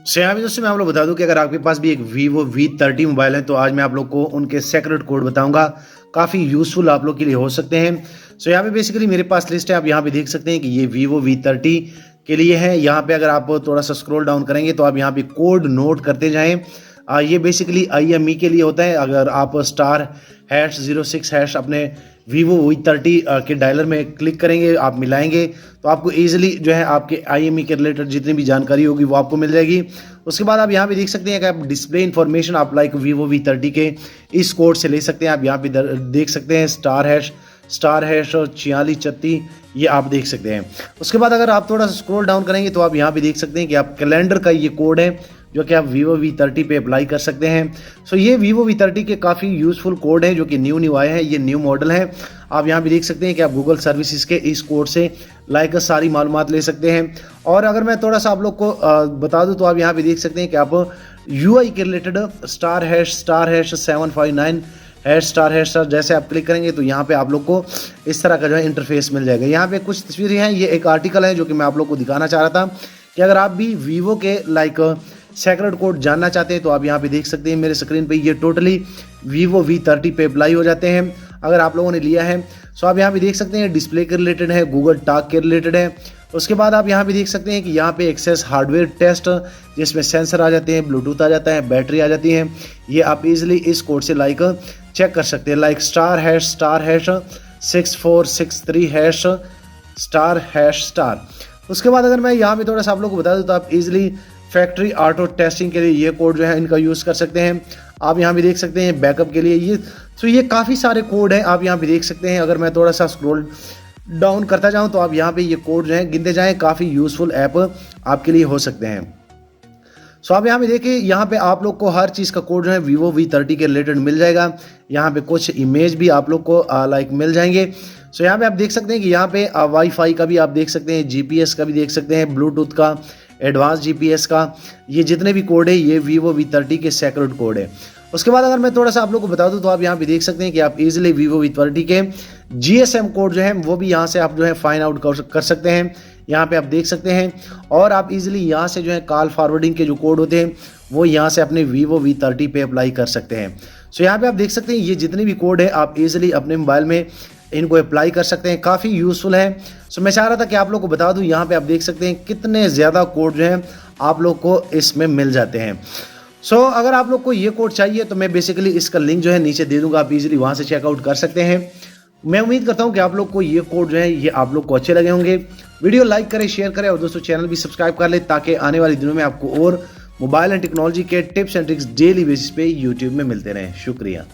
सो यहाँ पे दोस्तों मैं आप लोग बता दूं कि अगर आपके पास भी एक Vivo V30 मोबाइल है तो आज मैं आप लोग को उनके सीक्रेट कोड बताऊंगा, काफ़ी यूज़फुल आप लोग के लिए हो सकते हैं। सो यहाँ पे बेसिकली मेरे पास लिस्ट है, आप यहाँ पे देख सकते हैं कि ये Vivo V30 के लिए है। यहाँ पे अगर आप थोड़ा सा स्क्रॉल डाउन करेंगे तो आप यहाँ पे कोड नोट करते जाएं। ये बेसिकली IME के लिए होता है। अगर आप *#06# अपने Vivo V30 के डायलर में क्लिक करेंगे, आप मिलाएंगे तो आपको ईजिली जो है आपके IME के रिलेटेड जितनी भी जानकारी होगी वो आपको मिल जाएगी। उसके बाद आप यहाँ पे देख सकते हैं कि आप डिस्प्ले इन्फॉर्मेशन आप लाइक Vivo V30 के इस कोड से ले सकते हैं। आप यहाँ पे देख सकते हैं *#4634 ये आप देख सकते हैं। उसके बाद अगर आप थोड़ा सा स्क्रॉल डाउन करेंगे तो आप यहाँ पे देख सकते हैं कि आप कैलेंडर का ये कोड है जो कि आप Vivo V30 पे अप्लाई कर सकते हैं। सो ये Vivo V30 के काफ़ी यूज़फुल कोड है जो कि न्यू आए हैं, ये न्यू मॉडल है। आप यहाँ भी देख सकते हैं कि आप गूगल सर्विसेज के इस कोड से लाइक सारी मालूमात ले सकते हैं। और अगर मैं थोड़ा सा आप लोग को बता दूं तो आप यहाँ पे देख सकते हैं कि आप UI के रिलेटेड *#759# जैसे आप क्लिक करेंगे तो यहाँ पे आप लोग को इस तरह का जो है इंटरफेस मिल जाएगा। यहाँ पे कुछ तस्वीरें हैं, ये एक आर्टिकल है जो कि मैं आप लोग को दिखाना चाह रहा था कि अगर आप भी Vivo के लाइक सीक्रेट कोड जानना चाहते हैं तो आप यहाँ पे देख सकते हैं मेरे स्क्रीन पे ये टोटली Vivo V30 पे अप्लाई हो जाते हैं अगर आप लोगों ने लिया है। सो आप यहाँ पे देख सकते हैं डिस्प्ले के रिलेटेड है, गूगल टॉक के रिलेटेड है। उसके बाद आप यहाँ पे देख सकते हैं कि यहाँ पे एक्सेस हार्डवेयर टेस्ट जिसमें सेंसर आ जाते हैं, ब्लूटूथ आ जाता है, बैटरी आ जाती है। ये आप इजीली इस कोड से लाइक चेक कर सकते हैं, लाइक *#6463#. उसके बाद अगर मैं यहाँ पे थोड़ा सा आप लोग को बता दूँ तो आप इजीली फैक्ट्री ऑटो टेस्टिंग के लिए ये कोड जो है इनका यूज़ कर सकते हैं। आप यहाँ भी देख सकते हैं बैकअप के लिए ये काफ़ी सारे कोड हैं, आप यहाँ पे देख सकते हैं। अगर मैं थोड़ा सा स्क्रॉल डाउन करता जाऊँ तो आप यहाँ पे ये कोड जो है गिनते जाएँ, काफ़ी यूज़फुल ऐप आपके लिए हो सकते हैं। सो आप यहाँ पे देखिए, यहाँ पे आप लोग को हर चीज़ का कोड जो है Vivo V30 के रिलेटेड मिल जाएगा। यहाँ पे कुछ इमेज भी आप लोग को लाइक मिल जाएंगे। सो यहाँ पे आप देख सकते हैं कि यहाँ पे वाईफाई का भी आप देख सकते हैं, GPS का भी देख सकते हैं, ब्लूटूथ का, एडवांस GPS का, ये जितने भी कोड है ये Vivo V30 के सीक्रेट कोड है। उसके बाद अगर मैं थोड़ा सा आप लोग को बता दूं तो आप यहाँ पे देख सकते हैं कि आप इजीली Vivo V30 के GSM कोड जो है वो भी यहाँ से आप जो है फाइंड आउट कर सकते हैं। यहाँ पे आप देख सकते हैं और आप इजीली यहाँ से जो है कॉल फॉरवर्डिंग के जो कोड होते हैं वो यहाँ से अपने Vivo V30 पे अप्लाई कर सकते हैं। सो यहाँ पे आप देख सकते हैं ये जितने भी कोड है आप इजीली अपने मोबाइल में इनको अप्लाई कर सकते हैं, काफ़ी यूज़फुल है। सो मैं चाह रहा था कि आप लोग को बता दूं, यहाँ पे आप देख सकते हैं कितने ज़्यादा कोड जो हैं आप लोग को इसमें मिल जाते हैं। सो अगर आप लोग को ये कोड चाहिए तो मैं बेसिकली इसका लिंक जो है नीचे दे दूंगा, आप इजीली वहाँ से चेकआउट कर सकते हैं। मैं उम्मीद करता हूँ कि आप लोग को ये कोड जो है ये आप लोग को अच्छे लगे होंगे। वीडियो लाइक करें, शेयर करें और दोस्तों चैनल भी सब्सक्राइब कर ले ताकि आने वाले दिनों में आपको और मोबाइल एंड टेक्नोलॉजी के tips and tricks daily basis पे यूट्यूब में मिलते रहें। शुक्रिया।